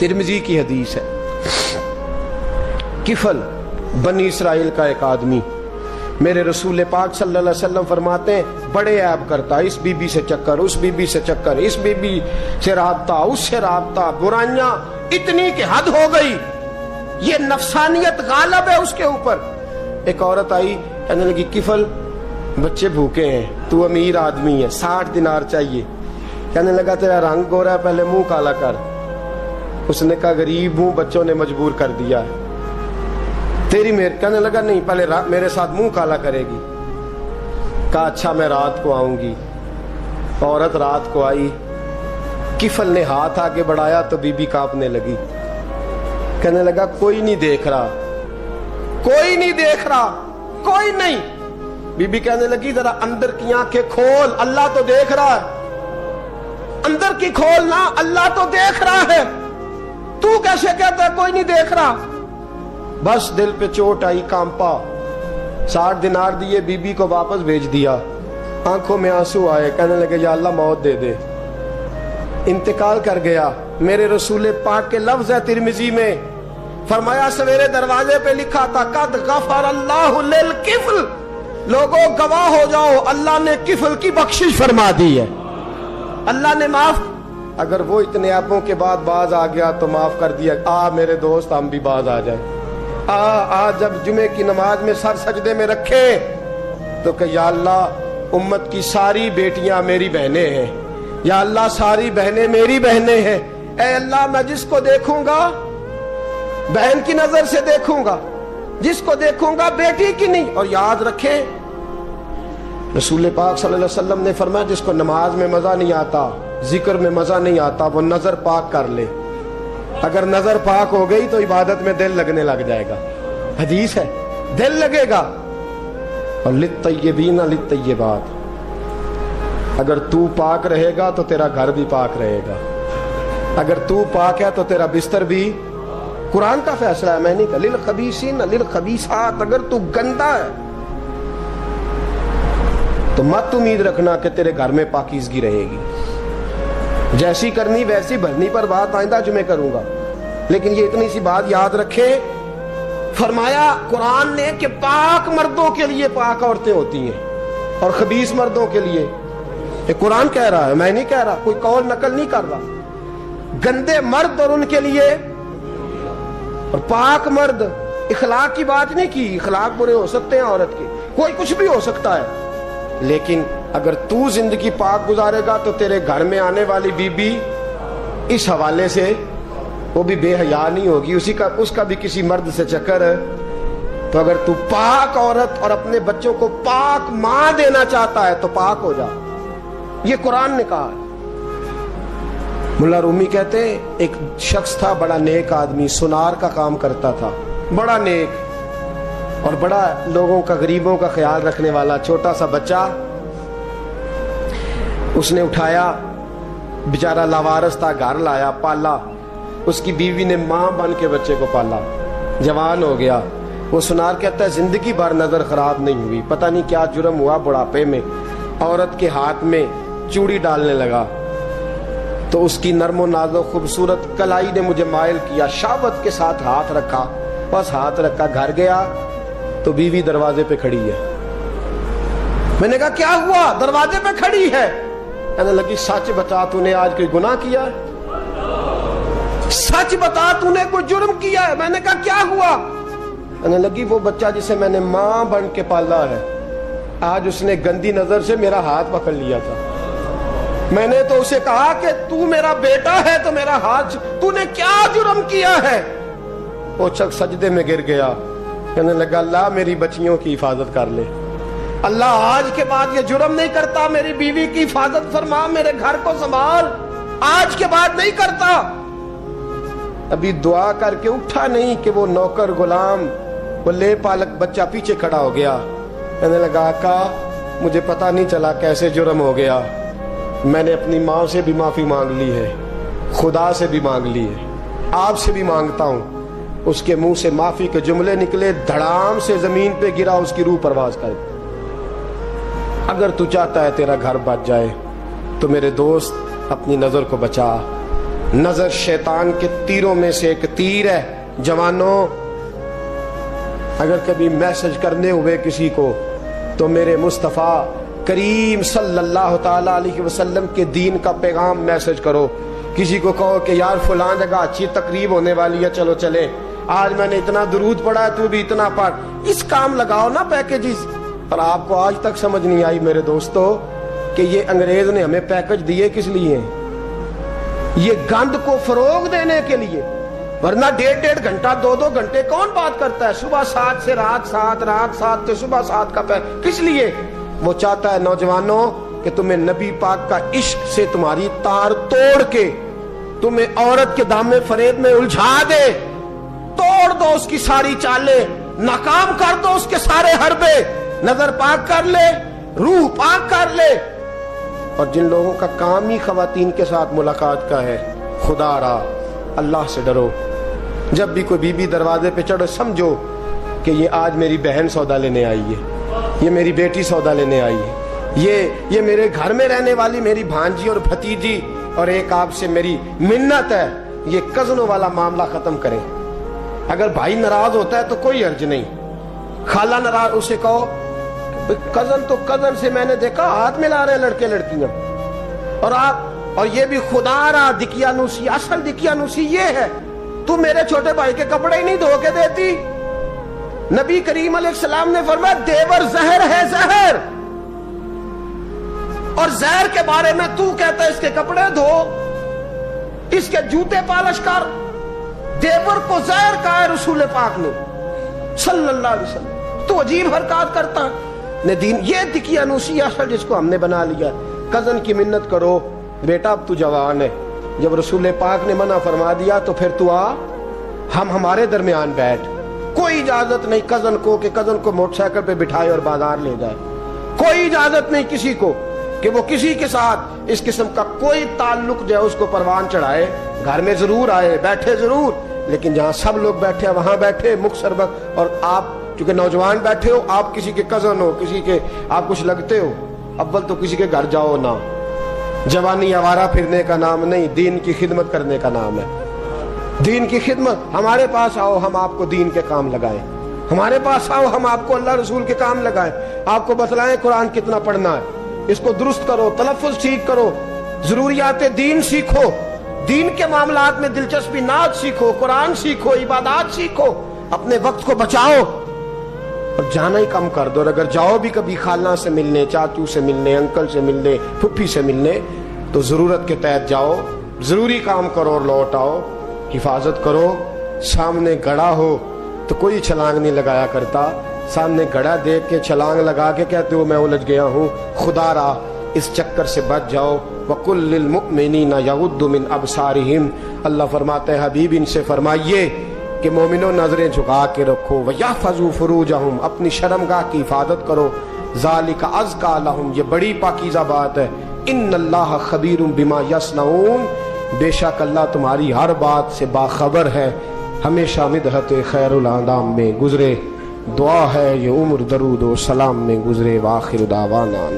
तिरमिजी की हदीस है। किफल बनी इसराइल का एक आदमी, मेरे रसूल पाक सल्लल्लाहु अलैहि वसल्लम फरमाते हैं बड़े ऐब करता, इस बीबी से चक्कर, उस बीबी से चक्कर, इस बीबी से राबता, उससे राबता, बुराइयां इतनी कि हद हो गई, ये नफसानियत गालिब है उसके ऊपर। एक औरत आई, कहने लगी किफल बच्चे भूखे हैं, तू अमीर आदमी है, 60 दिनार चाहिए। कहने लगा तेरा रंग गोरा है, पहले मुंह काला कर। उसने कहा गरीब हूं, बच्चों ने मजबूर कर दिया है, तेरी मेहर। कहने लगा नहीं, पहले मेरे साथ मुंह काला करेगी। कहा अच्छा मैं रात को आऊंगी। औरत रात को आई, किफल ने हाथ आगे बढ़ाया तो बीबी कांपने लगी। कहने लगा कोई नहीं देख रहा, कोई नहीं देख रहा, कोई नहीं। बीबी कहने लगी जरा अंदर की आंखें खोल, अल्लाह तो देख रहा है। अंदर की खोल ना, अल्लाह तो देख रहा है, तू कैसे कहता है कोई नहीं देख रहा। बस दिल पे चोट आई, कांपा। 60 दिनार दिए, बीबी को वापस भेज दिया। आंखों में आंसू आए, कहने लगे या अल्लाह मौत दे दे। इंतकाल कर गया। मेरे रसूल पाक के लफ्ज है तिरमिजी में, फरमाया सवेरे दरवाजे पे लिखा था कद गफर अल्लाहु लिल किफल, लोगों गवाह हो जाओ अल्लाह ने किफल की बख्शिश फरमा दी है, अल्लाह ने माफ। अगर वो इतने ऐपों के बाद बाज आ गया तो माफ कर दिया। आ मेरे दोस्त हम भी बाज आ जाए। आ जब जुमे की नमाज में सर सजदे में रखे तो कि या अल्लाह उम्मत की सारी बेटियां मेरी बहनें हैं, या अल्लाह सारी बहनें मेरी बहनें हैं। ऐ अल्लाह मैं जिसको देखूंगा बहन की नजर से देखूंगा, जिसको देखूंगा बेटी की नहीं। और याद रखें रसूल पाक सल्लल्लाहु अलैहि वसल्लम ने फरमाया जिसको नमाज में मजा नहीं आता, जिक्र में मजा नहीं आता, वो नजर पाक कर ले। अगर नजर पाक हो गई तो इबादत में दिल लगने लग जाएगा। हदीस है, दिल लगेगा। और लित्तय्यबीना लित्तय्यबात, अगर तू पाक रहेगा तो तेरा घर भी पाक रहेगा, अगर तू पाक है तो तेरा बिस्तर भी। कुरान का फैसला है, मैं नहीं कहा लिल खबीसीन लिल खबीसात। अगर तू गंदा है तो मत उम्मीद रखना कि तेरे घर में पाकीज़गी रहेगी। जैसी करनी वैसी भरनी पर बात आइंदा जुमे करूंगा, लेकिन ये इतनी सी बात याद रखे, फरमाया कुरान ने कि पाक मर्दों के लिए पाक औरतें होती हैं और खबीस मर्दों के लिए। ये कुरान कह रहा है, मैं नहीं कह रहा, कोई कौल नकल नहीं कर रहा। गंदे मर्द और उनके लिए और पाक मर्द। इखलाक की बात नहीं की, इखलाक बुरे हो सकते हैं औरत के, कोई कुछ भी हो सकता है, लेकिन अगर तू जिंदगी पाक गुजारेगा तो तेरे घर में आने वाली बीबी इस हवाले से वो भी बेहया नहीं होगी, उसका भी किसी मर्द से चक्कर है। तो अगर तू पाक औरत और अपने बच्चों को पाक मां देना चाहता है तो पाक हो जा, ये कुरान ने कहा है। मुल्ला रूमी कहते हैं एक शख्स था, बड़ा नेक आदमी, सुनार का काम करता था, बड़ा नेक और बड़ा लोगों का, गरीबों का ख्याल रखने वाला। छोटा सा बच्चा उसने उठाया, बेचारा लावारस था, घर लाया, पाला। उसकी बीवी ने मां बन के बच्चे को पाला, जवान हो गया। वो सुनार कहता है जिंदगी भर नजर खराब नहीं हुई, पता नहीं क्या जुर्म हुआ, बुढ़ापे में औरत के हाथ में चूड़ी डालने लगा तो उसकी नरमो नाजो खूबसूरत कलाई ने मुझे मायल किया, शावत के साथ हाथ रखा, बस हाथ रखा, घर गया तो बीवी दरवाजे पे खड़ी है। मैंने कहा क्या हुआ, दरवाजे पे खड़ी है। कहने लगी सच बता तूने आज कोई गुनाह किया है, सच बता तूने कोई जुर्म किया है। मैंने कहा क्या हुआ। कहने लगी वो बच्चा जिसे मैंने मां बन के पाला है, आज उसने गंदी नजर से मेरा हाथ पकड़ लिया था। मैंने तो उसे कहा कि तू मेरा बेटा है तो मेरा हाथ, तूने क्या जुर्म किया है। वो शख्स सजदे में गिर गया, कहने लगा अल्लाह मेरी बच्चियों की हिफाजत कर ले, अल्लाह आज के बाद ये जुर्म नहीं करता, मेरी बीवी की हिफाजत फरमा, मेरे घर को संभाल, आज के बाद नहीं करता। अभी दुआ करके उठा नहीं कि वो नौकर गुलाम, वो ले पालक बच्चा पीछे खड़ा हो गया। कहने लगा आका मुझे पता नहीं चला कैसे जुर्म हो गया, मैंने अपनी माँ से भी माफी मांग ली है, खुदा से भी मांग ली है, आपसे भी मांगता हूँ। उसके मुंह से माफी के जुमले निकले, धड़ाम से जमीन पे गिरा, उसकी रूह परवाज कर। अगर तू चाहता है तेरा घर बच जाए तो मेरे दोस्त अपनी नजर को बचा, نظر شیطان کے تیروں میں سے ایک تیر ہے. جوانوں، اگر کبھی میسج کرنے ہوئے کسی کو تو میرے مصطفیٰ کریم صلی اللہ تعالی علیہ وسلم کے دین کا پیغام میسج کرو. کسی کو کہو کہ یار فلاں جگہ اچھی تقریب ہونے والی ہے، چلو چلے، آج میں نے اتنا درود پڑھا ہے، تو بھی اتنا پڑھ. اس کام لگاؤ نا پیکیجز. پر آپ کو آج تک سمجھ نہیں آئی میرے دوستو کہ یہ انگریز نے ہمیں پیکج دیے کس لیے؟ یہ گند کو فروغ دینے کے لیے. ورنہ 1.5 گھنٹہ 2 گھنٹے کون بات کرتا ہے؟ صبح 7 سے رات 7، رات 7 سے صبح 7 کا کس لیے؟ وہ چاہتا ہے نوجوانوں کہ تمہیں نبی پاک کا عشق سے تمہاری تار توڑ کے تمہیں عورت کے دامن فریب میں الجھا دے. توڑ دو اس کی ساری چالیں، ناکام کر دو اس کے سارے حربے، نظر پاک کر لے، روح پاک کر لے. اور جن لوگوں کا کام ہی خواتین کے ساتھ ملاقات کا ہے، خدا را اللہ سے ڈرو. جب بھی کوئی بی بی دروازے پہ چڑھو سمجھو کہ یہ آج میری بہن سودا لینے آئی ہے، یہ میری بیٹی سودا لینے آئی ہے، یہ میرے گھر میں رہنے والی میری بھانجی اور بھتیجی، اور ایک آپ سے میری منت ہے یہ کزنوں والا معاملہ ختم کریں. اگر بھائی ناراض ہوتا ہے تو کوئی حرج نہیں، خالہ ناراض، اسے کہو کزن تو کزن سے میں نے دیکھا ہاتھ ملا رہے ہیں لڑکے لڑکیاں، اور یہ بھی خدا را دقیانوسی. اصل دقیانوسی یہ ہے تو میرے چھوٹے بھائی کے کپڑے ہی نہیں دھو کے دیتی. نبی کریم علیہ السلام نے فرمایا دیور زہر ہے، زہر، اور زہر کے بارے میں تو کہتا ہے اس کے کپڑے دھو، اس کے جوتے پالش کر. دیور کو زہر کہا ہے رسول پاک نے صلی اللہ علیہ وسلم. تو عجیب حرکات کرتا ہے دین. یہ دقیانوسی اصل جس کو ہم نے بنا لیا. کزن کی منت کرو، بیٹا اب تو جوان ہے، جب رسول پاک نے منع فرما دیا تو پھر تو آ، ہم ہمارے درمیان بیٹھ. کوئی اجازت نہیں کزن کو کہ کزن کو موٹر سائیکل پہ بٹھائے اور بازار لے جائے. کوئی اجازت نہیں کسی کو کہ وہ کسی کے ساتھ اس قسم کا کوئی تعلق جو ہے اس کو پروان چڑھائے. گھر میں ضرور آئے، بیٹھے ضرور، لیکن جہاں سب لوگ بیٹھے ہیں وہاں بیٹھے مختصر وقت. اور آپ چونکہ نوجوان بیٹھے ہو، آپ کسی کے کزن ہو، کسی کے آپ کچھ لگتے ہو، اول تو کسی کے گھر جاؤ نہ. جوانی آوارہ پھرنے کا نام نہیں، دین کی خدمت کرنے کا نام ہے. دین کی خدمت. ہمارے پاس آؤ، ہم آپ کو دین کے کام لگائیں. ہمارے پاس آؤ، ہم آپ کو اللہ رسول کے کام لگائیں. آپ کو بتلائیں قرآن کتنا پڑھنا ہے، اس کو درست کرو، تلفظ ٹھیک کرو، ضروریات دین سیکھو، دین کے معاملات میں دلچسپی، نعت سیکھو، قرآن سیکھو، عبادات سیکھو، اپنے وقت کو بچاؤ. اور جانا ہی کم کر دو. اور اگر جاؤ بھی کبھی خالہ سے ملنے، چاچو سے ملنے، انکل سے ملنے، پھپھی سے ملنے، تو ضرورت کے تحت جاؤ، ضروری کام کرو اور لوٹ آؤ. حفاظت کرو. سامنے گڑا ہو تو کوئی چھلانگ نہیں لگایا کرتا. سامنے گڑا دیکھ کے چھلانگ لگا کے کہتے ہو میں الجھ گیا ہوں. خدا را اس چکر سے بچ جاؤ. وَقُلْ لِلْمُؤْمِنِينَ يَغُضُّ مِنْ أَبْصَارِهِمْ. اللہ فرماتے ہیں حبیب ان سے فرمائیے کہ مومنوں نظریں جھکا کے رکھو. وَيَحْفَظُوا فُرُوجَهُمْ. اپنی شرمگاہ کی حفاظت کرو. ذَلِكَ أَزْكَىٰ لَهُمْ. یہ بڑی پاکیزہ بات ہے. إِنَّ اللَّهَ خَبِيرٌ بِمَا يَصْنَعُونَ. بے شک اللہ تمہاری ہر بات سے باخبر ہے. ہمیشہ مدحت خیر الانام میں گزرے. دعا ہے یہ عمر درود و سلام میں گزرے. وآخر دعوانا